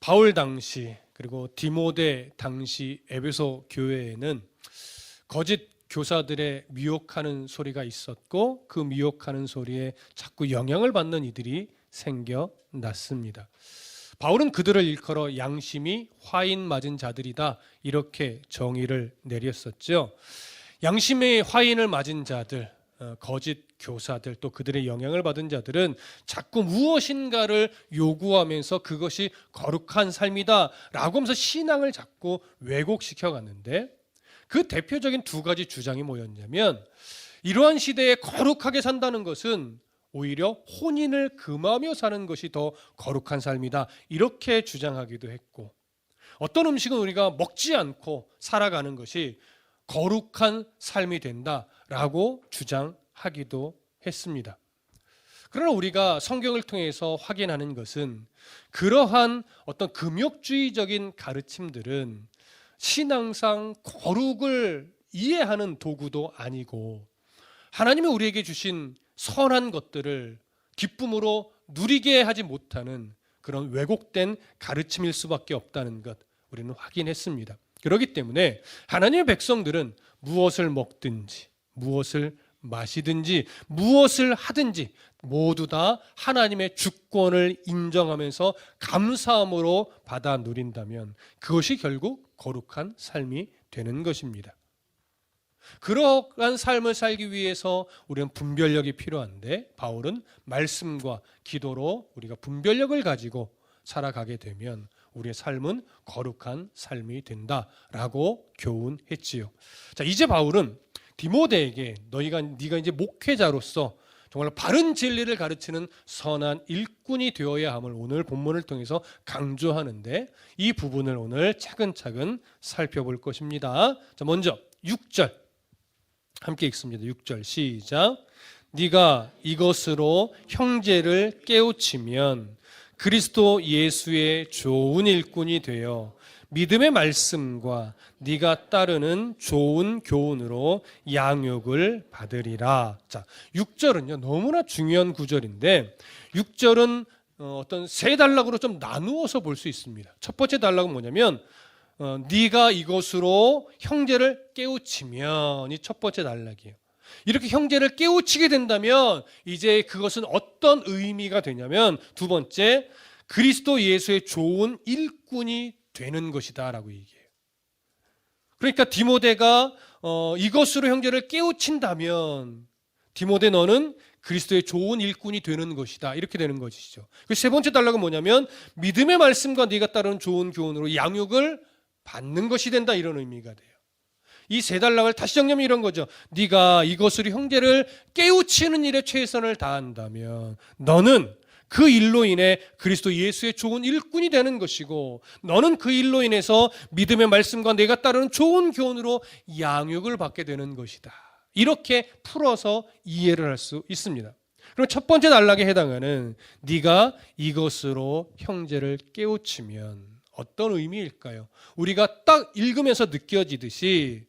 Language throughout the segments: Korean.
바울 당시 그리고 디모데 당시 에베소 교회에는 거짓 교사들의 미혹하는 소리가 있었고 그 미혹하는 소리에 자꾸 영향을 받는 이들이 생겨났습니다. 바울은 그들을 일컬어 양심이 화인 맞은 자들이다 이렇게 정의를 내렸었죠. 양심의 화인을 맞은 자들, 거짓 교사들 또 그들의 영향을 받은 자들은 자꾸 무엇인가를 요구하면서 그것이 거룩한 삶이다 라고 하면서 신앙을 자꾸 왜곡시켜 갔는데 그 대표적인 두 가지 주장이 뭐였냐면 이러한 시대에 거룩하게 산다는 것은 오히려 혼인을 금하며 사는 것이 더 거룩한 삶이다 이렇게 주장하기도 했고 어떤 음식은 우리가 먹지 않고 살아가는 것이 거룩한 삶이 된다라고 주장하기도 했습니다. 그러나 우리가 성경을 통해서 확인하는 것은 그러한 어떤 금욕주의적인 가르침들은 신앙상 거룩을 이해하는 도구도 아니고 하나님이 우리에게 주신 선한 것들을 기쁨으로 누리게 하지 못하는 그런 왜곡된 가르침일 수밖에 없다는 것 우리는 확인했습니다. 그렇기 때문에 하나님의 백성들은 무엇을 먹든지 무엇을 마시든지 무엇을 하든지 모두 다 하나님의 주권을 인정하면서 감사함으로 받아 누린다면 그것이 결국 거룩한 삶이 되는 것입니다. 그러한 삶을 살기 위해서 우리는 분별력이 필요한데 바울은 말씀과 기도로 우리가 분별력을 가지고 살아가게 되면 우리의 삶은 거룩한 삶이 된다라고 교훈했지요. 자, 이제 바울은 디모데에게 네가 이제 목회자로서 정말 바른 진리를 가르치는 선한 일꾼이 되어야 함을 오늘 본문을 통해서 강조하는데 이 부분을 오늘 차근차근 살펴볼 것입니다. 자, 먼저 6절 함께 읽습니다. 6절 시작. 네가 이것으로 형제를 깨우치면 그리스도 예수의 좋은 일꾼이 되어 믿음의 말씀과 네가 따르는 좋은 교훈으로 양육을 받으리라. 자, 6절은요 너무나 중요한 구절인데 6절은 어떤 세 단락으로 좀 나누어서 볼 수 있습니다. 첫 번째 단락은 뭐냐면 네가 이것으로 형제를 깨우치면 이 첫 번째 단락이에요. 이렇게 형제를 깨우치게 된다면 이제 그것은 어떤 의미가 되냐면 두 번째 그리스도 예수의 좋은 일꾼이 되는 것이다 라고 얘기해요. 그러니까 디모데가 이것으로 형제를 깨우친다면 디모데 너는 그리스도의 좋은 일꾼이 되는 것이다 이렇게 되는 것이죠. 그 세 번째 단락은 뭐냐면 믿음의 말씀과 네가 따르는 좋은 교훈으로 양육을 받는 것이 된다 이런 의미가 돼요. 이 세 단락을 다시 정리하면 이런 거죠. 네가 이것으로 형제를 깨우치는 일에 최선을 다한다면 너는 그 일로 인해 그리스도 예수의 좋은 일꾼이 되는 것이고 너는 그 일로 인해서 믿음의 말씀과 내가 따르는 좋은 교훈으로 양육을 받게 되는 것이다. 이렇게 풀어서 이해를 할 수 있습니다. 그럼 첫 번째 단락에 해당하는 네가 이것으로 형제를 깨우치면 어떤 의미일까요? 우리가 딱 읽으면서 느껴지듯이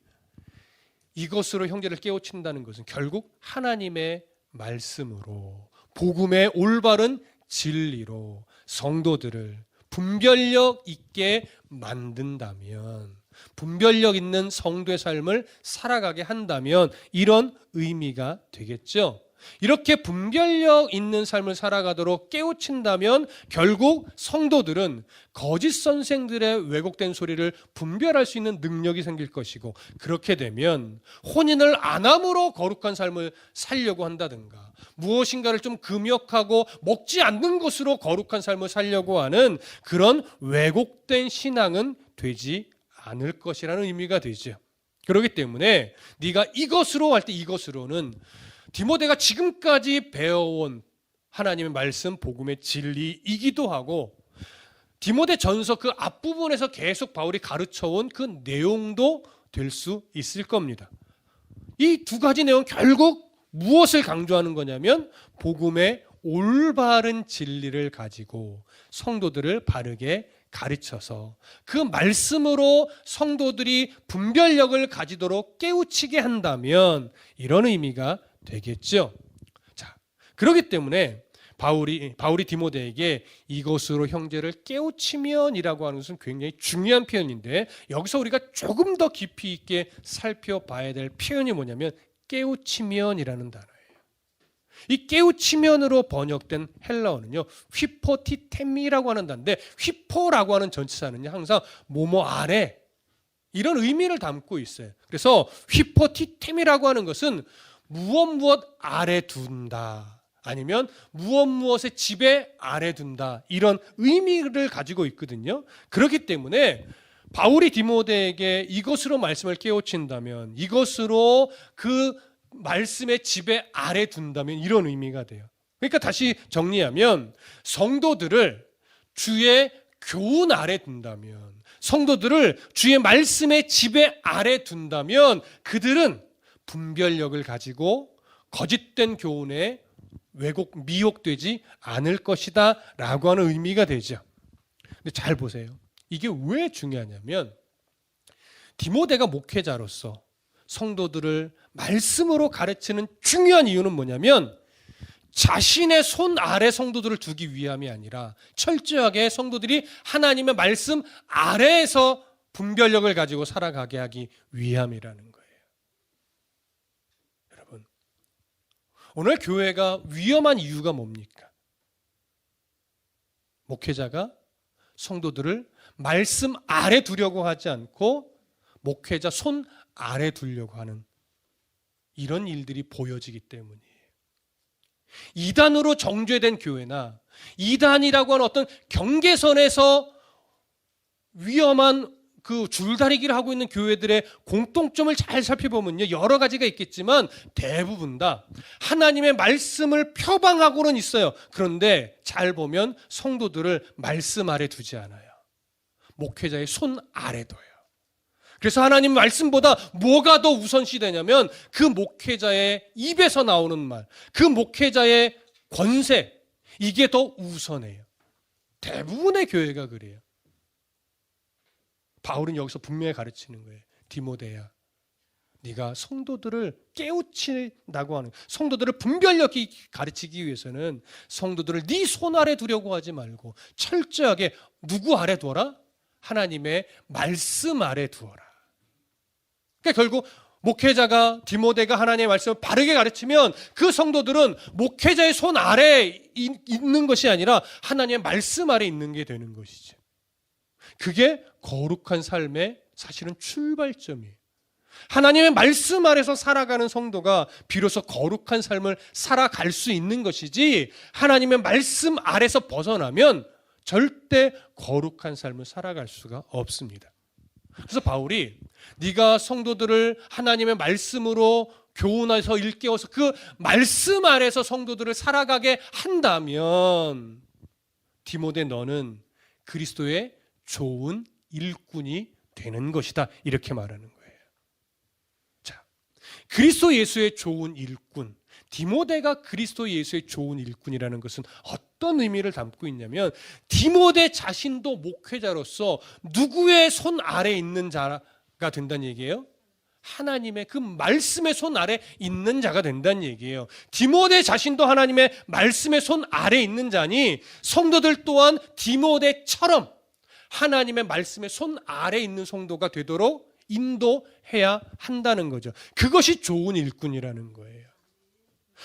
이것으로 형제를 깨우친다는 것은 결국 하나님의 말씀으로 복음의 올바른 진리로 성도들을 분별력 있게 만든다면 분별력 있는 성도의 삶을 살아가게 한다면 이런 의미가 되겠죠. 이렇게 분별력 있는 삶을 살아가도록 깨우친다면 결국 성도들은 거짓 선생들의 왜곡된 소리를 분별할 수 있는 능력이 생길 것이고 그렇게 되면 혼인을 안 함으로 거룩한 삶을 살려고 한다든가 무엇인가를 좀 금욕하고 먹지 않는 것으로 거룩한 삶을 살려고 하는 그런 왜곡된 신앙은 되지 않을 것이라는 의미가 되죠. 그렇기 때문에 네가 이것으로 할 때 이것으로는 디모데가 지금까지 배워온 하나님의 말씀 복음의 진리이기도 하고 디모데 전서 그 앞부분에서 계속 바울이 가르쳐온 그 내용도 될 수 있을 겁니다. 이 두 가지 내용 결국 무엇을 강조하는 거냐면 복음의 올바른 진리를 가지고 성도들을 바르게 가르쳐서 그 말씀으로 성도들이 분별력을 가지도록 깨우치게 한다면 이런 의미가 되겠죠. 자, 그렇기 때문에 바울이 디모데에게 이것으로 형제를 깨우치면이라고 하는 것은 굉장히 중요한 표현인데, 여기서 우리가 조금 더 깊이 있게 살펴봐야 될 표현이 뭐냐면 깨우치면이라는 단어예요. 이 깨우치면으로 번역된 헬라어는요, 휘포티템이라고 하는 단어인데, 휘포라고 하는 전치사는요 항상 뭐뭐 아래 이런 의미를 담고 있어요. 그래서 휘포티템이라고 하는 것은 무엇 아래 둔다, 아니면 무엇의 지배 아래 둔다, 이런 의미를 가지고 있거든요. 그렇기 때문에 바울이 디모데에게 이것으로 말씀을 깨우친다면, 이것으로 그 말씀의 지배 아래 둔다면 이런 의미가 돼요. 그러니까 다시 정리하면, 성도들을 주의 교훈 아래 둔다면, 성도들을 주의 말씀의 지배 아래 둔다면 그들은 분별력을 가지고 거짓된 교훈에 미혹되지 않을 것이다 라고 하는 의미가 되죠. 근데 잘 보세요. 이게 왜 중요하냐면, 디모데가 목회자로서 성도들을 말씀으로 가르치는 중요한 이유는 뭐냐면, 자신의 손 아래 성도들을 두기 위함이 아니라 철저하게 성도들이 하나님의 말씀 아래에서 분별력을 가지고 살아가게 하기 위함이라는 거예요. 여러분, 오늘 교회가 위험한 이유가 뭡니까? 목회자가 성도들을 말씀 아래 두려고 하지 않고 목회자 손 아래 두려고 하는 이런 일들이 보여지기 때문이에요. 이단으로 정죄된 교회나 이단이라고 하는 어떤 경계선에서 위험한 그 줄다리기를 하고 있는 교회들의 공통점을 잘 살펴보면요, 여러 가지가 있겠지만 대부분 다 하나님의 말씀을 표방하고는 있어요. 그런데 잘 보면 성도들을 말씀 아래 두지 않아요. 목회자의 손 아래 둬요. 그래서 하나님 말씀보다 뭐가 더 우선시되냐면 그 목회자의 입에서 나오는 말, 그 목회자의 권세, 이게 더 우선해요. 대부분의 교회가 그래요. 바울은 여기서 분명히 가르치는 거예요. 디모데야, 네가 성도들을 깨우친다고 하는, 성도들을 분별력이 가르치기 위해서는 성도들을 네 손 아래 두려고 하지 말고 철저하게 누구 아래 두어라? 하나님의 말씀 아래 두어라. 그러니까 결국 목회자가, 디모데가 하나님의 말씀을 바르게 가르치면 그 성도들은 목회자의 손 아래에 있는 것이 아니라 하나님의 말씀 아래에 있는 게 되는 것이죠. 그게 거룩한 삶의 사실은 출발점이에요. 하나님의 말씀 아래서 살아가는 성도가 비로소 거룩한 삶을 살아갈 수 있는 것이지, 하나님의 말씀 아래서 벗어나면 절대 거룩한 삶을 살아갈 수가 없습니다. 그래서 바울이 네가 성도들을 하나님의 말씀으로 교훈해서 일깨워서 그 말씀 아래서 성도들을 살아가게 한다면, 디모데 너는 그리스도의 좋은 일꾼이 되는 것이다, 이렇게 말하는 거예요. 자, 그리스도 예수의 좋은 일꾼, 디모데가 그리스도 예수의 좋은 일꾼이라는 것은 어떤 의미를 담고 있냐면, 디모데 자신도 목회자로서 누구의 손 아래에 있는 자가 된다는 얘기예요? 하나님의 그 말씀의 손 아래 있는 자가 된다는 얘기예요. 디모데 자신도 하나님의 말씀의 손 아래 있는 자니, 성도들 또한 디모데처럼 하나님의 말씀의 손 아래 있는 성도가 되도록 인도해야 한다는 거죠. 그것이 좋은 일꾼이라는 거예요.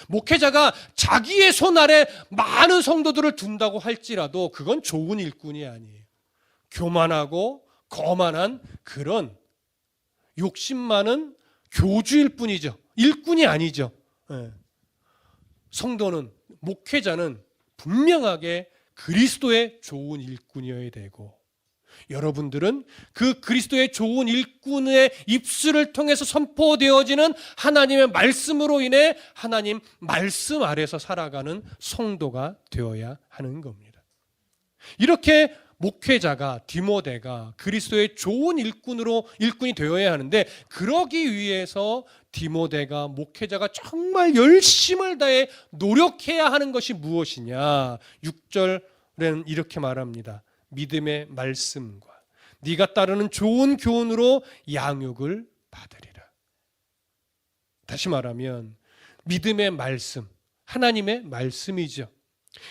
목회자가 자기의 손 아래 많은 성도들을 둔다고 할지라도 그건 좋은 일꾼이 아니에요. 교만하고 거만한 그런 욕심 많은 교주일 뿐이죠. 일꾼이 아니죠. 성도는, 목회자는 분명하게 그리스도의 좋은 일꾼이어야 되고, 여러분들은 그 그리스도의 좋은 일꾼의 입술을 통해서 선포되어지는 하나님의 말씀으로 인해 하나님 말씀 아래서 살아가는 성도가 되어야 하는 겁니다. 이렇게 목회자가, 디모데가 그리스도의 좋은 일꾼이 되어야 하는데, 그러기 위해서 디모데가, 목회자가 정말 열심을 다해 노력해야 하는 것이 무엇이냐? 6절에는 이렇게 말합니다. 믿음의 말씀과 네가 따르는 좋은 교훈으로 양육을 받으리라. 다시 말하면 믿음의 말씀, 하나님의 말씀이죠.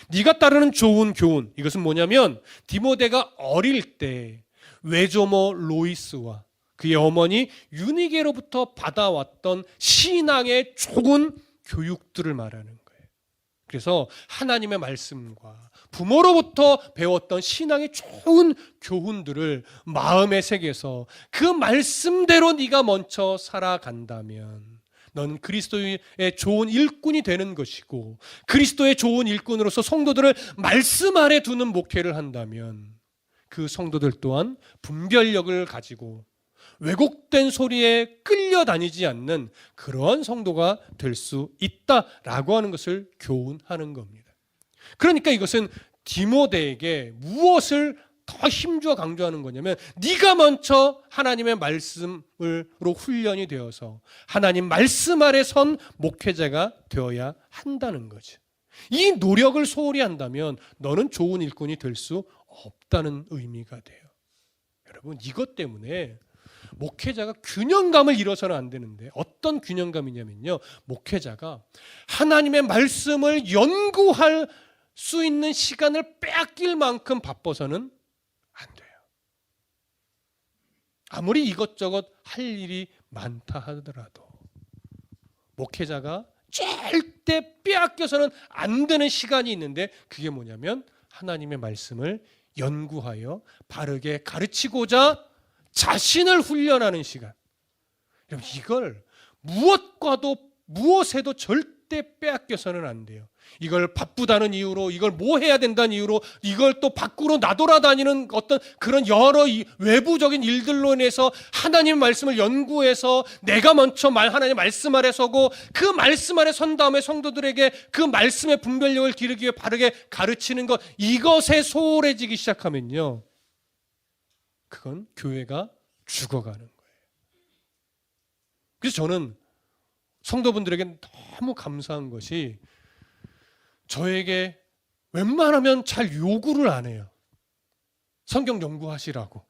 네가 따르는 좋은 교훈, 이것은 뭐냐면 디모데가 어릴 때 외조모 로이스와 그의 어머니 유니게로부터 받아왔던 신앙의 좋은 교육들을 말하는 거예요. 그래서 하나님의 말씀과 부모로부터 배웠던 신앙의 좋은 교훈들을 마음에 새겨서 그 말씀대로 네가 먼저 살아간다면 넌 그리스도의 좋은 일꾼이 되는 것이고, 그리스도의 좋은 일꾼으로서 성도들을 말씀 아래 두는 목회를 한다면 그 성도들 또한 분별력을 가지고 왜곡된 소리에 끌려다니지 않는 그러한 성도가 될 수 있다라고 하는 것을 교훈하는 겁니다. 그러니까 이것은 디모데에게 무엇을 더 힘주어 강조하는 거냐면, 네가 먼저 하나님의 말씀으로 훈련이 되어서 하나님 말씀 아래 선 목회자가 되어야 한다는 거죠. 이 노력을 소홀히 한다면 너는 좋은 일꾼이 될 수 없다는 의미가 돼요. 여러분, 이것 때문에 목회자가 균형감을 잃어서는 안 되는데, 어떤 균형감이냐면요, 목회자가 하나님의 말씀을 연구할 수 있는 시간을 빼앗길 만큼 바빠서는 안 돼요. 아무리 이것저것 할 일이 많다 하더라도 목회자가 절대 빼앗겨서는 안 되는 시간이 있는데, 그게 뭐냐면 하나님의 말씀을 연구하여 바르게 가르치고자 자신을 훈련하는 시간. 여러분, 이걸 무엇에도 절대 빼앗겨서는 안 돼요. 이걸 바쁘다는 이유로, 이걸 뭐 해야 된다는 이유로, 이걸 또 밖으로 나돌아다니는 어떤 그런 여러 외부적인 일들로 인해서 하나님 말씀을 연구해서 내가 먼저 하나님 말씀 아래 서고 그 말씀 아래 선 다음에 성도들에게 그 말씀의 분별력을 기르기 위해 바르게 가르치는 것, 이것에 소홀해지기 시작하면요, 그건 교회가 죽어가는 거예요. 그래서 저는 성도분들에게 너무 감사한 것이, 저에게 웬만하면 잘 요구를 안 해요. 성경 연구하시라고.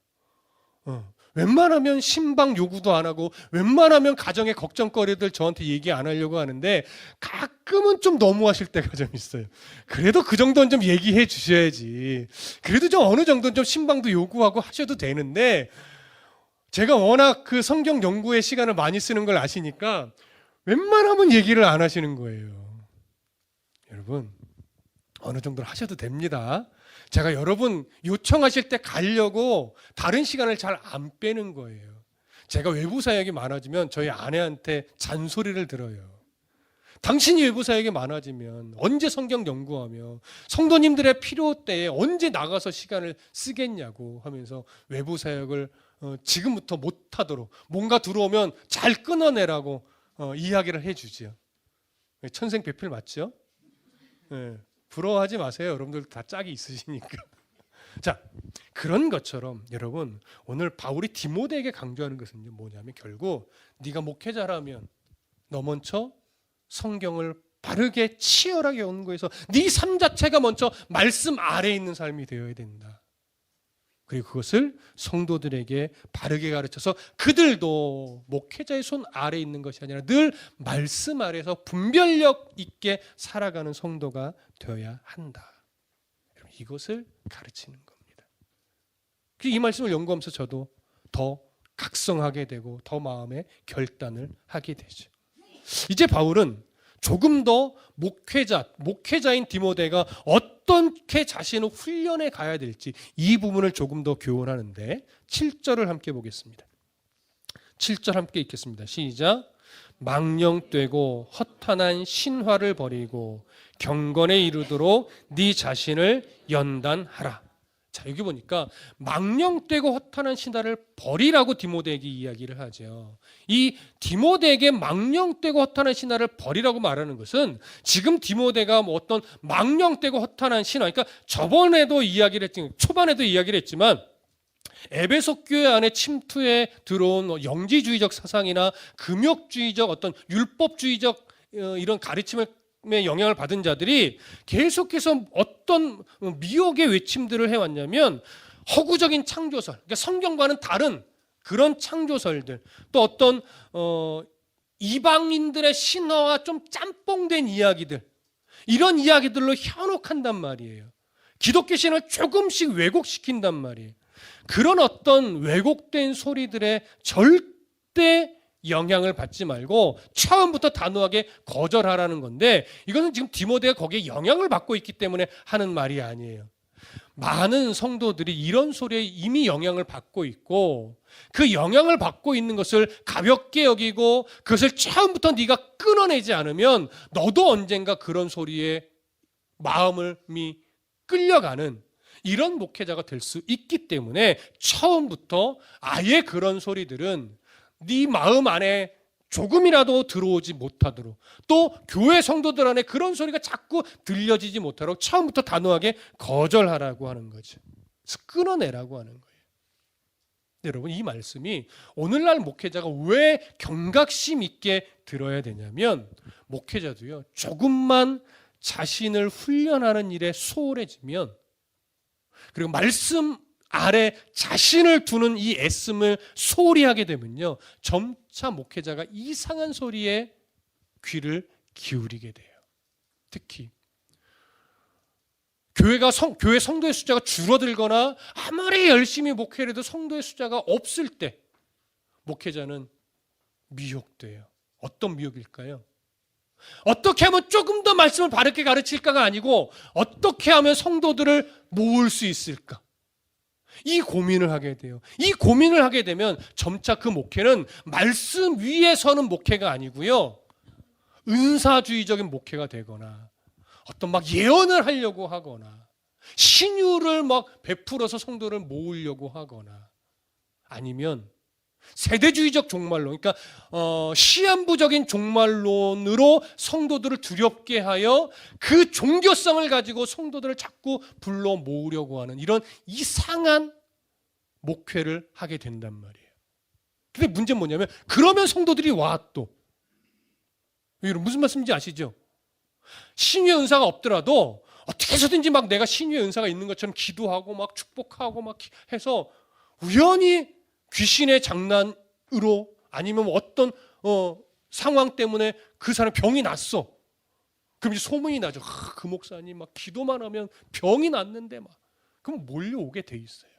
웬만하면 신방 요구도 안 하고, 웬만하면 가정의 걱정거리들 저한테 얘기 안 하려고 하는데, 가끔은 좀 너무하실 때가 좀 있어요. 그래도 그 정도는 좀 얘기해 주셔야지. 그래도 좀 어느 정도는 좀 신방도 요구하고 하셔도 되는데, 제가 워낙 그 성경 연구에 시간을 많이 쓰는 걸 아시니까 웬만하면 얘기를 안 하시는 거예요. 여러분, 어느 정도 하셔도 됩니다. 제가 여러분 요청하실 때 가려고 다른 시간을 잘 안 빼는 거예요. 제가 외부 사역이 많아지면 저희 아내한테 잔소리를 들어요. 당신이 외부 사역이 많아지면 언제 성경 연구하며 성도님들의 필요 때에 언제 나가서 시간을 쓰겠냐고 하면서 외부 사역을 지금부터 못하도록, 뭔가 들어오면 잘 끊어내라고 이야기를 해주지요. 천생배필 맞죠? 네, 부러워하지 마세요. 여러분들 다 짝이 있으시니까. 자, 그런 것처럼 여러분, 오늘 바울이 디모데에게 강조하는 것은 뭐냐면, 결국 네가 목회자라면 너 먼저 성경을 바르게 치열하게 연구해서 네 삶 자체가 먼저 말씀 아래에 있는 삶이 되어야 된다. 그리고 그것을 성도들에게 바르게 가르쳐서 그들도 목회자의 손 아래에 있는 것이 아니라 늘 말씀 아래에서 분별력 있게 살아가는 성도가 되어야 한다. 이것을 가르치는 겁니다. 이 말씀을 연구하면서 저도 더 각성하게 되고 더 마음의 결단을 하게 되죠. 이제 바울은 조금 더 목회자인 디모데가 어떻게 자신을 훈련해 가야 될지, 이 부분을 조금 더 교훈하는데 7절을 함께 보겠습니다. 7절 함께 읽겠습니다. 시작. 망령되고 허탄한 신화를 버리고 경건에 이르도록 네 자신을 연단하라. 자, 여기 보니까 망령되고 허탄한 신화를 버리라고 디모데에게 이야기를 하죠. 이 디모데에게 망령되고 허탄한 신화를 버리라고 말하는 것은, 지금 디모데가 어떤 망령되고 허탄한 신화, 그러니까 저번에도 이야기를 했지만, 초반에도 이야기를 했지만, 에베소 교회 안에 침투해 들어온 영지주의적 사상이나 금욕주의적 어떤 율법주의적 이런 가르침의 영향을 받은 자들이 계속해서 어떤 미혹의 외침들을 해왔냐면, 허구적인 창조설, 그러니까 성경과는 다른 그런 창조설들, 또 어떤 이방인들의 신화와 좀 짬뽕된 이야기들, 이런 이야기들로 현혹한단 말이에요. 기독교 신을 조금씩 왜곡시킨단 말이에요. 그런 어떤 왜곡된 소리들에 절대 영향을 받지 말고 처음부터 단호하게 거절하라는 건데, 이것은 지금 디모데가 거기에 영향을 받고 있기 때문에 하는 말이 아니에요. 많은 성도들이 이런 소리에 이미 영향을 받고 있고, 그 영향을 받고 있는 것을 가볍게 여기고 그것을 처음부터 네가 끊어내지 않으면 너도 언젠가 그런 소리에 마음이 끌려가는 이런 목회자가 될 수 있기 때문에 처음부터 아예 그런 소리들은 네 마음 안에 조금이라도 들어오지 못하도록, 또 교회 성도들 안에 그런 소리가 자꾸 들려지지 못하도록 처음부터 단호하게 거절하라고 하는 거죠. 끊어내라고 하는 거예요. 여러분, 이 말씀이 오늘날 목회자가 왜 경각심 있게 들어야 되냐면, 목회자도요, 조금만 자신을 훈련하는 일에 소홀해지면, 그리고 말씀 아래 자신을 두는 이 애씀을 소홀히 하게 되면요, 점차 목회자가 이상한 소리에 귀를 기울이게 돼요. 특히 교회 성도의 숫자가 줄어들거나 아무리 열심히 목회를 해도 성도의 숫자가 없을 때 목회자는 미혹돼요. 어떤 미혹일까요? 어떻게 하면 조금 더 말씀을 바르게 가르칠까가 아니고 어떻게 하면 성도들을 모을 수 있을까? 이 고민을 하게 돼요. 이 고민을 하게 되면 점차 그 목회는 말씀 위에 서는 목회가 아니고요, 은사주의적인 목회가 되거나 어떤 막 예언을 하려고 하거나 신유를 막 베풀어서 성도를 모으려고 하거나, 아니면 세대주의적 종말론, 그러니까 시한부적인 종말론으로 성도들을 두렵게 하여 그 종교성을 가지고 성도들을 자꾸 불러 모으려고 하는 이런 이상한 목회를 하게 된단 말이에요. 근데 문제는 뭐냐면, 그러면 성도들이 와 또. 여러분, 무슨 말씀인지 아시죠? 신유의 은사가 없더라도 어떻게 해서든지 막 내가 신유의 은사가 있는 것처럼 기도하고 막 축복하고 막 해서 우연히 귀신의 장난으로, 아니면 어떤 상황 때문에 그 사람 병이 났어. 그럼 이제 소문이 나죠. 그 목사님 막 기도만 하면 병이 났는데 막. 그럼 몰려오게 돼 있어요.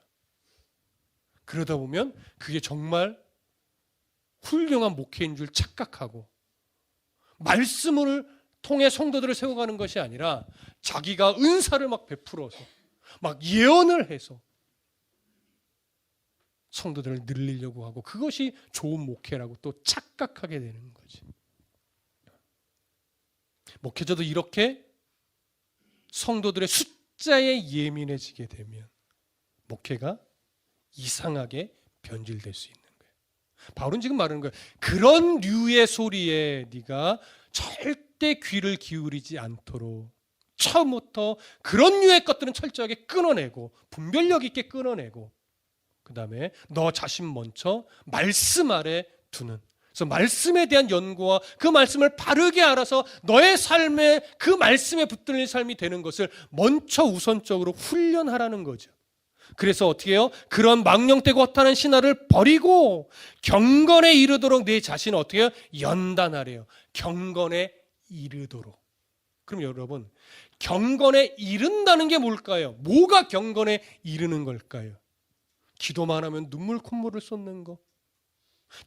그러다 보면 그게 정말 훌륭한 목회인 줄 착각하고, 말씀을 통해 성도들을 세워가는 것이 아니라 자기가 은사를 막 베풀어서 막 예언을 해서 성도들을 늘리려고 하고, 그것이 좋은 목회라고 또 착각하게 되는 거지. 목회자도 이렇게 성도들의 숫자에 예민해지게 되면 목회가 이상하게 변질될 수 있는 거예요. 바울은 지금 말하는 거예요. 그런 류의 소리에 네가 절대 귀를 기울이지 않도록 처음부터 그런 류의 것들은 철저하게 끊어내고, 분별력 있게 끊어내고, 그 다음에 너 자신 먼저 말씀 아래 두는, 그래서 말씀에 대한 연구와 그 말씀을 바르게 알아서 너의 삶에 그 말씀에 붙들린 삶이 되는 것을 먼저 우선적으로 훈련하라는 거죠. 그래서 어떻게 해요? 그런 망령되고 허탄한 신화를 버리고 경건에 이르도록 내 자신을 어떻게 해요? 연단하래요. 경건에 이르도록. 그럼 여러분, 경건에 이른다는 게 뭘까요? 뭐가 경건에 이르는 걸까요? 기도만 하면 눈물 콧물을 쏟는 거,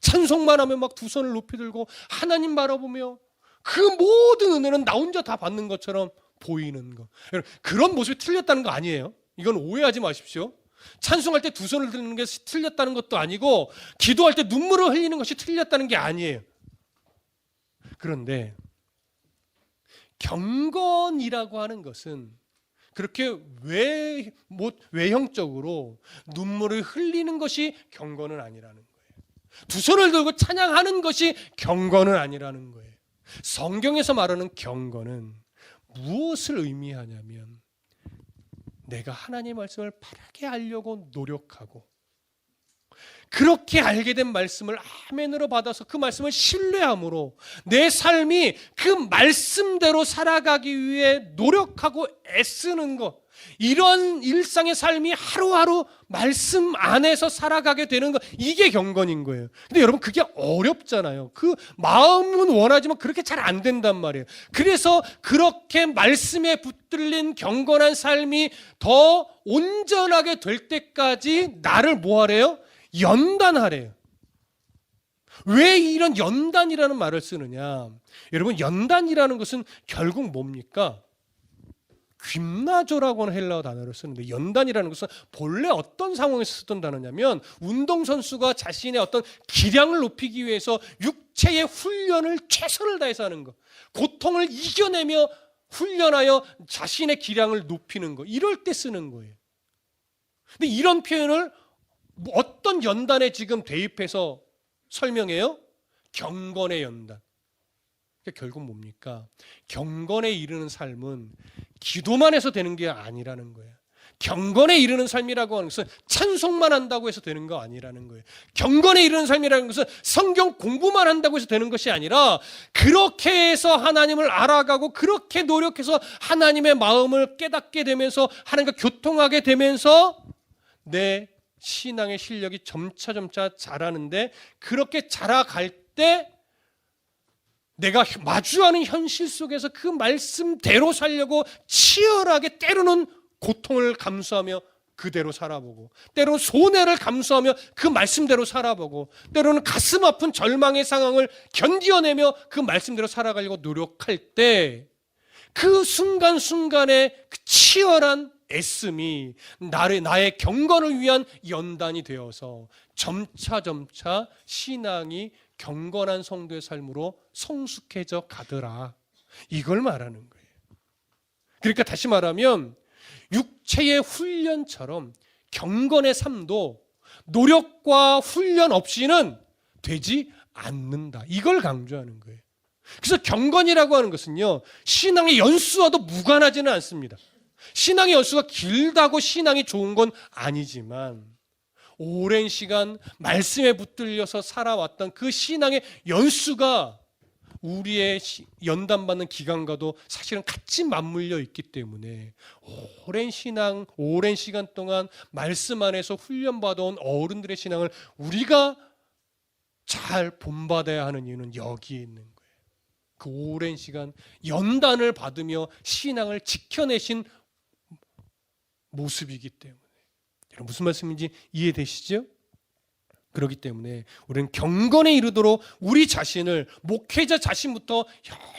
찬송만 하면 막 두 손을 높이 들고 하나님 바라보며 그 모든 은혜는 나 혼자 다 받는 것처럼 보이는 거, 그런 모습이 틀렸다는 거 아니에요. 이건 오해하지 마십시오. 찬송할 때 두 손을 드는 게 틀렸다는 것도 아니고, 기도할 때 눈물을 흘리는 것이 틀렸다는 게 아니에요. 그런데 경건이라고 하는 것은 그렇게 외형적으로 눈물을 흘리는 것이 경건은 아니라는 거예요. 두 손을 들고 찬양하는 것이 경건은 아니라는 거예요. 성경에서 말하는 경건은 무엇을 의미하냐면, 내가 하나님의 말씀을 바르게 알려고 노력하고, 그렇게 알게 된 말씀을 아멘으로 받아서 그 말씀을 신뢰함으로 내 삶이 그 말씀대로 살아가기 위해 노력하고 애쓰는 것, 이런 일상의 삶이 하루하루 말씀 안에서 살아가게 되는 거, 이게 경건인 거예요. 근데 여러분, 그게 어렵잖아요. 그 마음은 원하지만 그렇게 잘 안 된단 말이에요. 그래서 그렇게 말씀에 붙들린 경건한 삶이 더 온전하게 될 때까지 나를 뭐 하래요? 연단하래요. 왜 이런 연단이라는 말을 쓰느냐? 여러분, 연단이라는 것은 결국 뭡니까? 그나조라고 하는 헬라어 단어를 쓰는데, 연단이라는 것은 본래 어떤 상황에서 쓰던 단어냐면, 운동선수가 자신의 어떤 기량을 높이기 위해서 육체의 훈련을 최선을 다해서 하는 것, 고통을 이겨내며 훈련하여 자신의 기량을 높이는 것, 이럴 때 쓰는 거예요. 근데 이런 표현을 어떤 연단에 지금 대입해서 설명해요? 경건의 연단. 그러니까 결국 뭡니까? 경건에 이르는 삶은 기도만 해서 되는 게 아니라는 거예요. 경건에 이르는 삶이라고 하는 것은 찬송만 한다고 해서 되는 거 아니라는 거예요. 경건에 이르는 삶이라는 것은 성경 공부만 한다고 해서 되는 것이 아니라, 그렇게 해서 하나님을 알아가고 그렇게 노력해서 하나님의 마음을 깨닫게 되면서 하나님과 교통하게 되면서 내 신앙의 실력이 점차 자라는데, 그렇게 자라갈 때 내가 마주하는 현실 속에서 그 말씀대로 살려고 치열하게 때로는 고통을 감수하며 그대로 살아보고, 때로는 손해를 감수하며 그 말씀대로 살아보고, 때로는 가슴 아픈 절망의 상황을 견디어내며 그 말씀대로 살아가려고 노력할 때, 그 순간순간의 그 치열한 애씀이 나의 경건을 위한 연단이 되어서 점차 신앙이 경건한 성도의 삶으로 성숙해져 가더라, 이걸 말하는 거예요. 그러니까 다시 말하면 육체의 훈련처럼 경건의 삶도 노력과 훈련 없이는 되지 않는다, 이걸 강조하는 거예요. 그래서 경건이라고 하는 것은요, 신앙의 연수와도 무관하지는 않습니다. 신앙의 연수가 길다고 신앙이 좋은 건 아니지만, 오랜 시간 말씀에 붙들려서 살아왔던 그 신앙의 연수가 우리의 연단받는 기간과도 사실은 같이 맞물려 있기 때문에, 오랜 시간 동안 말씀 안에서 훈련받아온 어른들의 신앙을 우리가 잘 본받아야 하는 이유는 여기에 있는 거예요. 그 오랜 시간 연단을 받으며 신앙을 지켜내신 모습이기 때문에. 여러분, 무슨 말씀인지 이해되시죠? 그렇기 때문에 우리는 경건에 이르도록 우리 자신을, 목회자 자신부터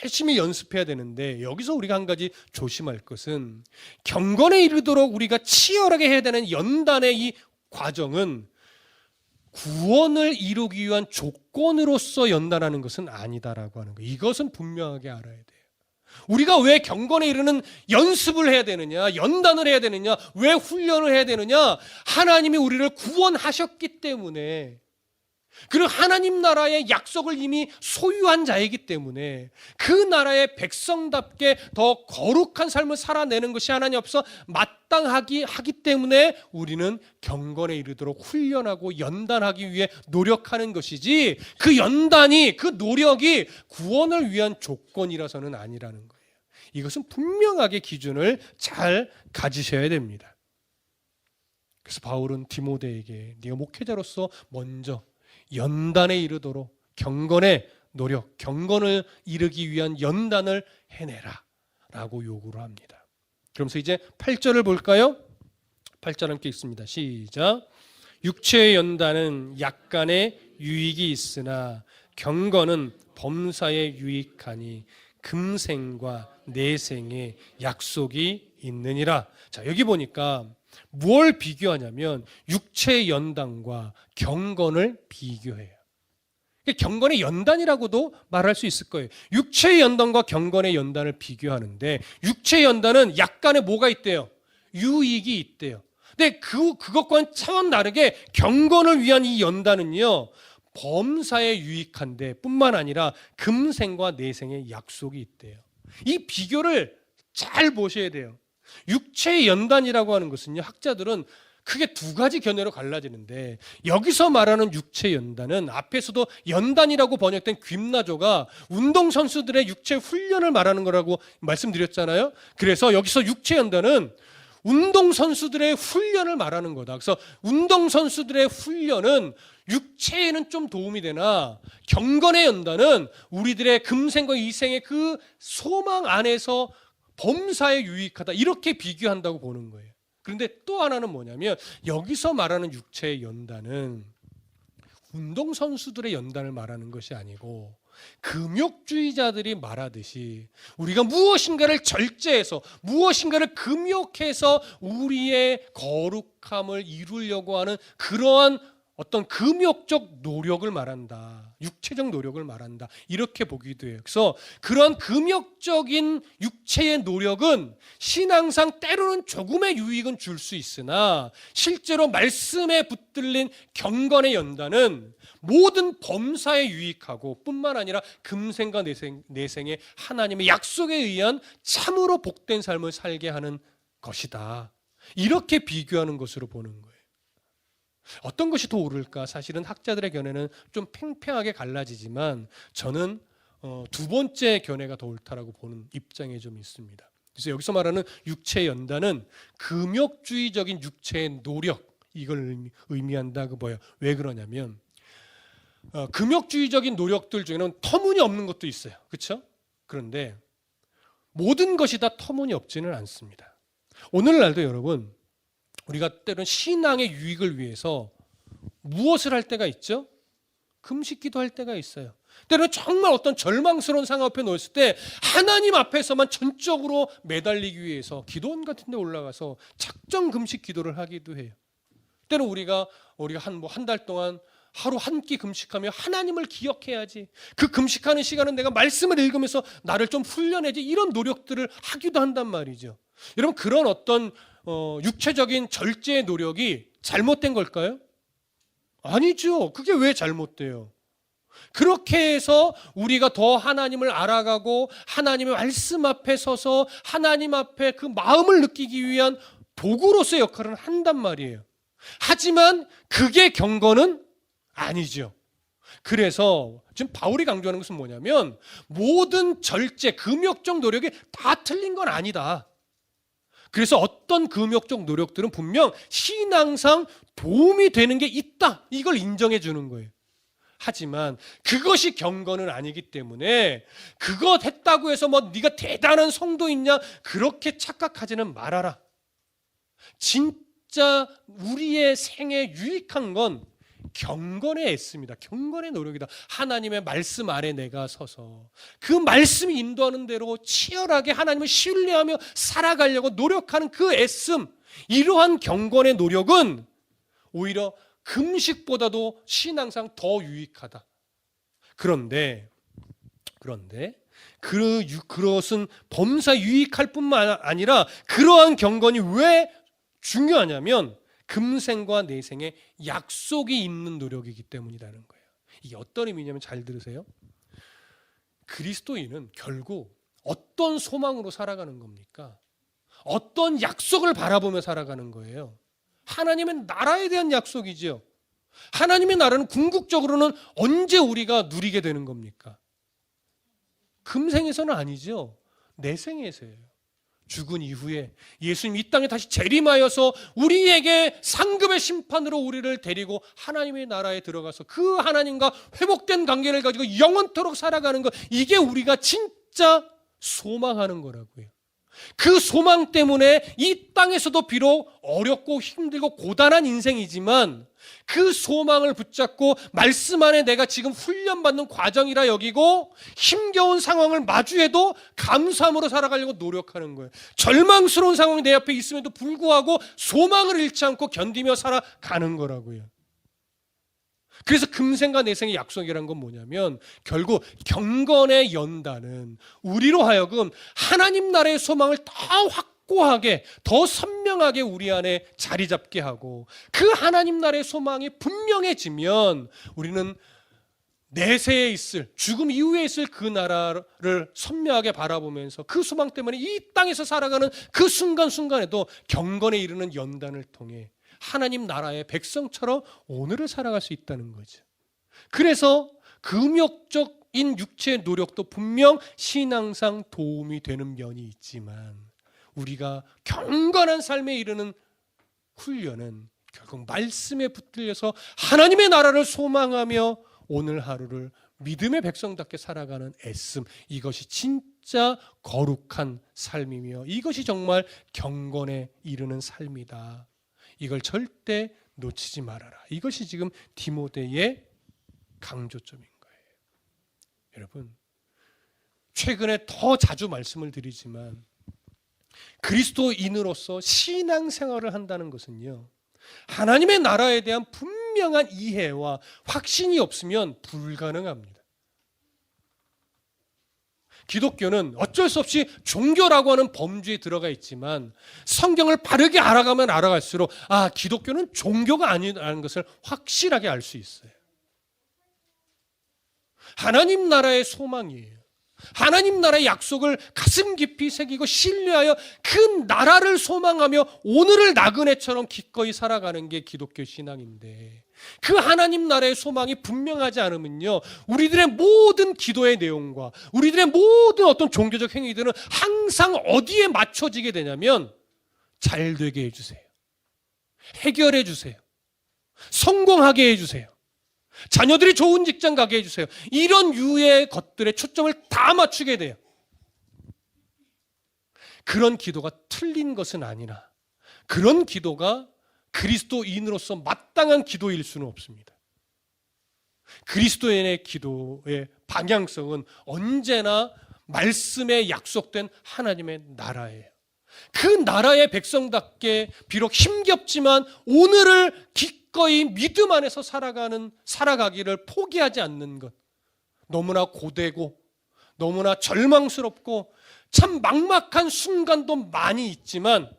열심히 연습해야 되는데, 여기서 우리가 한 가지 조심할 것은, 경건에 이르도록 우리가 치열하게 해야 되는 연단의 이 과정은 구원을 이루기 위한 조건으로서 연단하는 것은 아니다라고 하는 거예요. 이것은 분명하게 알아야 돼요. 우리가 왜 경건에 이르는 연습을 해야 되느냐, 연단을 해야 되느냐, 왜 훈련을 해야 되느냐? 하나님이 우리를 구원하셨기 때문에, 그리고 하나님 나라의 약속을 이미 소유한 자이기 때문에, 그 나라의 백성답게 더 거룩한 삶을 살아내는 것이 하나님 앞에서 마땅하기 때문에 우리는 경건에 이르도록 훈련하고 연단하기 위해 노력하는 것이지, 그 연단이, 그 노력이 구원을 위한 조건이라서는 아니라는 거예요. 이것은 분명하게 기준을 잘 가지셔야 됩니다. 그래서 바울은 디모데에게 네가 목회자로서 먼저 연단에 이르도록 경건의 노력, 경건을 이루기 위한 연단을 해내라 라고 요구를 합니다. 그러면서 이제 8절을 볼까요? 8절 함께 읽습니다. 시작. 육체의 연단은 약간의 유익이 있으나 경건은 범사에 유익하니 금생과 내생의 약속이 있느니라. 자, 여기 보니까 뭘 비교하냐면 육체의 연단과 경건을 비교해요. 경건의 연단이라고도 말할 수 있을 거예요. 육체의 연단과 경건의 연단을 비교하는데, 육체의 연단은 약간의 뭐가 있대요? 유익이 있대요. 근데 그것과는 차원 다르게 경건을 위한 이 연단은요, 범사에 유익한데 뿐만 아니라 금생과 내생의 약속이 있대요. 이 비교를 잘 보셔야 돼요. 육체의 연단이라고 하는 것은요, 학자들은 크게 두 가지 견해로 갈라지는데, 여기서 말하는 육체 연단은 앞에서도 연단이라고 번역된 그나조가 운동선수들의 육체 훈련을 말하는 거라고 말씀드렸잖아요. 그래서 여기서 육체 연단은 운동선수들의 훈련을 말하는 거다. 그래서 운동선수들의 훈련은 육체에는 좀 도움이 되나 경건의 연단은 우리들의 금생과 이생의 그 소망 안에서 범사에 유익하다. 이렇게 비교한다고 보는 거예요. 그런데 또 하나는 뭐냐면 여기서 말하는 육체의 연단은 운동선수들의 연단을 말하는 것이 아니고 금욕주의자들이 말하듯이 우리가 무엇인가를 절제해서 무엇인가를 금욕해서 우리의 거룩함을 이루려고 하는 그러한 어떤 금욕적 노력을 말한다. 육체적 노력을 말한다. 이렇게 보기도 해요. 그래서 그런 금욕적인 육체의 노력은 신앙상 때로는 조금의 유익은 줄 수 있으나 실제로 말씀에 붙들린 경건의 연단은 모든 범사에 유익하고 뿐만 아니라 금생과 내생의 하나님의 약속에 의한 참으로 복된 삶을 살게 하는 것이다. 이렇게 비교하는 것으로 보는 거예요. 어떤 것이 더 옳을까? 사실은 학자들의 견해는 좀 팽팽하게 갈라지지만 저는 두 번째 견해가 더 옳다라고 보는 입장에 좀 있습니다. 그래서 여기서 말하는 육체의 연단은 금욕주의적인 육체의 노력 이걸 의미한다. 그 뭐야? 왜 그러냐면 금욕주의적인 노력들 중에는 터무니없는 것도 있어요. 그렇죠? 그런데 모든 것이 다 터무니없지는 않습니다. 오늘날도 여러분 우리가 때로는 신앙의 유익을 위해서 무엇을 할 때가 있죠? 금식기도 할 때가 있어요. 때로는 정말 어떤 절망스러운 상황 앞에 놓였을 때 하나님 앞에서만 전적으로 매달리기 위해서 기도원 같은 데 올라가서 작정 금식 기도를 하기도 해요. 때로 우리가 한 달 동안 하루 한 끼 금식하며 하나님을 기억해야지. 그 금식하는 시간은 내가 말씀을 읽으면서 나를 좀 훈련해야지. 이런 노력들을 하기도 한단 말이죠. 여러분 그런 어떤 육체적인 절제의 노력이 잘못된 걸까요? 아니죠. 그게 왜 잘못돼요? 그렇게 해서 우리가 더 하나님을 알아가고 하나님의 말씀 앞에 서서 하나님 앞에 그 마음을 느끼기 위한 도구로서의 역할을 한단 말이에요. 하지만 그게 경건은 아니죠. 그래서 지금 바울이 강조하는 것은 뭐냐면 모든 절제, 금욕적 노력이 다 틀린 건 아니다. 그래서 어떤 금욕적 노력들은 분명 신앙상 도움이 되는 게 있다. 이걸 인정해 주는 거예요. 하지만 그것이 경건은 아니기 때문에 그것 했다고 해서 뭐 네가 대단한 성도이냐 그렇게 착각하지는 말아라. 진짜 우리의 생에 유익한 건 경건의 애씀이다. 경건의 노력이다. 하나님의 말씀 아래 내가 서서 그 말씀이 인도하는 대로 치열하게 하나님을 신뢰하며 살아가려고 노력하는 그 애씀, 이러한 경건의 노력은 오히려 금식보다도 신앙상 더 유익하다. 그런데 그것은 범사 유익할 뿐만 아니라 그러한 경건이 왜 중요하냐면 금생과 내생에 약속이 있는 노력이기 때문이라는 거예요. 이게 어떤 의미냐면 잘 들으세요. 그리스도인은 결국 어떤 소망으로 살아가는 겁니까? 어떤 약속을 바라보며 살아가는 거예요. 하나님의 나라에 대한 약속이죠. 하나님의 나라는 궁극적으로는 언제 우리가 누리게 되는 겁니까? 금생에서는 아니죠. 내생에서예요. 죽은 이후에 예수님 이 땅에 다시 재림하여서 우리에게 상급의 심판으로 우리를 데리고 하나님의 나라에 들어가서 그 하나님과 회복된 관계를 가지고 영원토록 살아가는 것, 이게 우리가 진짜 소망하는 거라고요. 그 소망 때문에 이 땅에서도 비록 어렵고 힘들고 고단한 인생이지만 그 소망을 붙잡고 말씀 안에 내가 지금 훈련받는 과정이라 여기고 힘겨운 상황을 마주해도 감사함으로 살아가려고 노력하는 거예요. 절망스러운 상황이 내 앞에 있음에도 불구하고 소망을 잃지 않고 견디며 살아가는 거라고요. 그래서 금생과 내생의 약속이란 건 뭐냐면 결국 경건의 연단은 우리로 하여금 하나님 나라의 소망을 더 확고하게, 더 선명하게 우리 안에 자리 잡게 하고 그 하나님 나라의 소망이 분명해지면 우리는 내세에 있을, 죽음 이후에 있을 그 나라를 선명하게 바라보면서 그 소망 때문에 이 땅에서 살아가는 그 순간순간에도 경건에 이르는 연단을 통해 하나님 나라의 백성처럼 오늘을 살아갈 수 있다는 거죠. 그래서 금욕적인 육체의 노력도 분명 신앙상 도움이 되는 면이 있지만 우리가 경건한 삶에 이르는 훈련은 결국 말씀에 붙들려서 하나님의 나라를 소망하며 오늘 하루를 믿음의 백성답게 살아가는 애씀, 이것이 진짜 거룩한 삶이며 이것이 정말 경건에 이르는 삶이다. 이걸 절대 놓치지 말아라. 이것이 지금 디모데의 강조점인 거예요. 여러분, 최근에 더 자주 말씀을 드리지만 그리스도인으로서 신앙생활을 한다는 것은요, 하나님의 나라에 대한 분명한 이해와 확신이 없으면 불가능합니다. 기독교는 어쩔 수 없이 종교라고 하는 범주에 들어가 있지만 성경을 바르게 알아가면 알아갈수록 기독교는 종교가 아니라는 것을 확실하게 알 수 있어요. 하나님 나라의 소망이에요. 하나님 나라의 약속을 가슴 깊이 새기고 신뢰하여 그 나라를 소망하며 오늘을 나그네처럼 기꺼이 살아가는 게 기독교 신앙인데, 그 하나님 나라의 소망이 분명하지 않으면요, 우리들의 모든 기도의 내용과 우리들의 모든 어떤 종교적 행위들은 항상 어디에 맞춰지게 되냐면 잘 되게 해주세요, 해결해 주세요, 성공하게 해주세요, 자녀들이 좋은 직장 가게 해주세요, 이런 유의 것들에 초점을 다 맞추게 돼요. 그런 기도가 틀린 것은 아니나 그런 기도가 그리스도인으로서 마땅한 기도일 수는 없습니다. 그리스도인의 기도의 방향성은 언제나 말씀에 약속된 하나님의 나라예요. 그 나라의 백성답게 비록 힘겹지만 오늘을 기꺼이 믿음 안에서 살아가기를 포기하지 않는 것, 너무나 고되고 너무나 절망스럽고 참 막막한 순간도 많이 있지만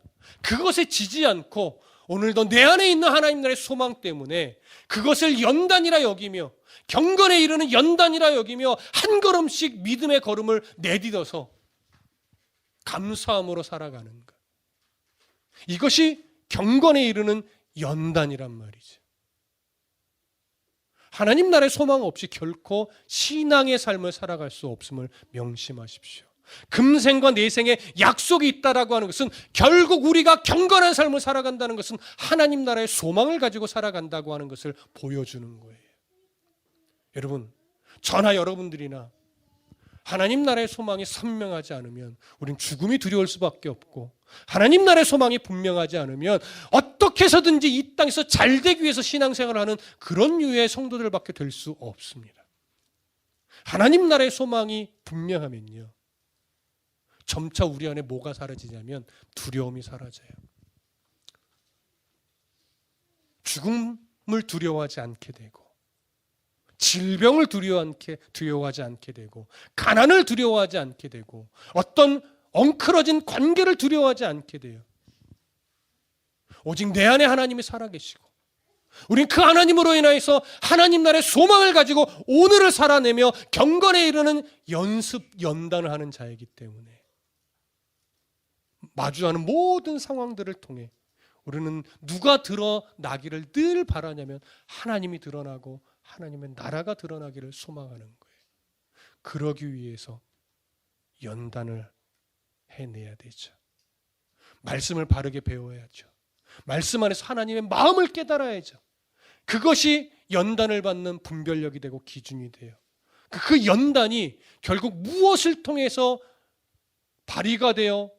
그것에 지지 않고 오늘도 내 안에 있는 하나님 나라의 소망 때문에 그것을 연단이라 여기며 경건에 이르는 연단이라 여기며 한 걸음씩 믿음의 걸음을 내딛어서 감사함으로 살아가는 것, 이것이 경건에 이르는 연단이란 말이죠. 하나님 나라의 소망 없이 결코 신앙의 삶을 살아갈 수 없음을 명심하십시오. 금생과 내생에 약속이 있다라고 하는 것은 결국 우리가 경건한 삶을 살아간다는 것은 하나님 나라의 소망을 가지고 살아간다고 하는 것을 보여주는 거예요. 여러분, 저나 여러분들이나 하나님 나라의 소망이 선명하지 않으면 우린 죽음이 두려울 수밖에 없고, 하나님 나라의 소망이 분명하지 않으면 어떻게 해서든지 이 땅에서 잘 되기 위해서 신앙생활을 하는 그런 류의 성도들밖에 될 수 없습니다. 하나님 나라의 소망이 분명하면요, 점차 우리 안에 뭐가 사라지냐면 두려움이 사라져요. 죽음을 두려워하지 않게 되고, 질병을 두려워하지 않게 되고, 가난을 두려워하지 않게 되고, 어떤 엉클어진 관계를 두려워하지 않게 돼요. 오직 내 안에 하나님이 살아계시고 우린 그 하나님으로 인하여서 하나님 나라의 소망을 가지고 오늘을 살아내며 경건에 이르는 연단을 하는 자이기 때문에 마주하는 모든 상황들을 통해 우리는 누가 드러나기를 늘 바라냐면 하나님이 드러나고 하나님의 나라가 드러나기를 소망하는 거예요. 그러기 위해서 연단을 해내야 되죠. 말씀을 바르게 배워야죠. 말씀 안에서 하나님의 마음을 깨달아야죠. 그것이 연단을 받는 분별력이 되고 기준이 돼요. 그 연단이 결국 무엇을 통해서 발휘가 되어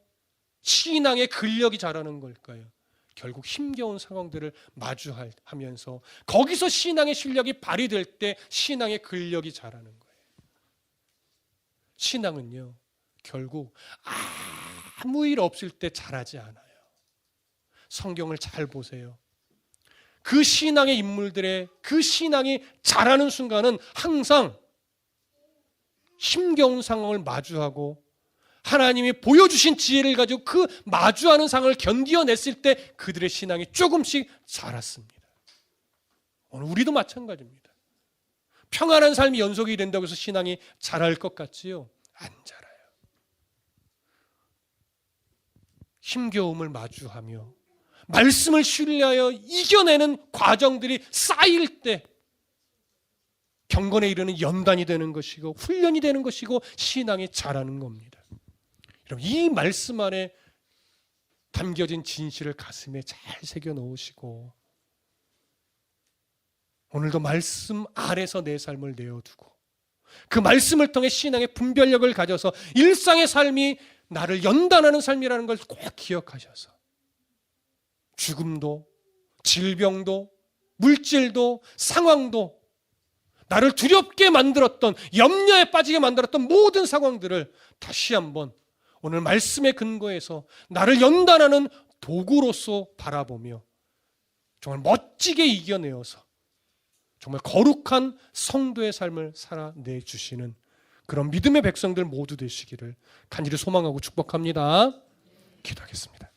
신앙의 근력이 자라는 걸까요? 결국 힘겨운 상황들을 마주하면서 거기서 신앙의 실력이 발휘될 때 신앙의 근력이 자라는 거예요. 신앙은요, 결국 아무 일 없을 때 자라지 않아요. 성경을 잘 보세요. 그 신앙의 인물들의 그 신앙이 자라는 순간은 항상 힘겨운 상황을 마주하고 하나님이 보여주신 지혜를 가지고 그 마주하는 상황을 견디어냈을 때 그들의 신앙이 조금씩 자랐습니다. 오늘 우리도 마찬가지입니다. 평안한 삶이 연속이 된다고 해서 신앙이 자랄 것 같지요? 안 자라요. 힘겨움을 마주하며 말씀을 신뢰하여 이겨내는 과정들이 쌓일 때 경건에 이르는 연단이 되는 것이고 훈련이 되는 것이고 신앙이 자라는 겁니다. 여러분, 이 말씀 안에 담겨진 진실을 가슴에 잘 새겨 놓으시고 오늘도 말씀 아래서 내 삶을 내어두고 그 말씀을 통해 신앙의 분별력을 가져서 일상의 삶이 나를 연단하는 삶이라는 걸 꼭 기억하셔서 죽음도 질병도 물질도 상황도 나를 두렵게 만들었던 염려에 빠지게 만들었던 모든 상황들을 다시 한번 오늘 말씀의 근거에서 나를 연단하는 도구로서 바라보며 정말 멋지게 이겨내어서 정말 거룩한 성도의 삶을 살아내 주시는 그런 믿음의 백성들 모두 되시기를 간절히 소망하고 축복합니다. 기도하겠습니다.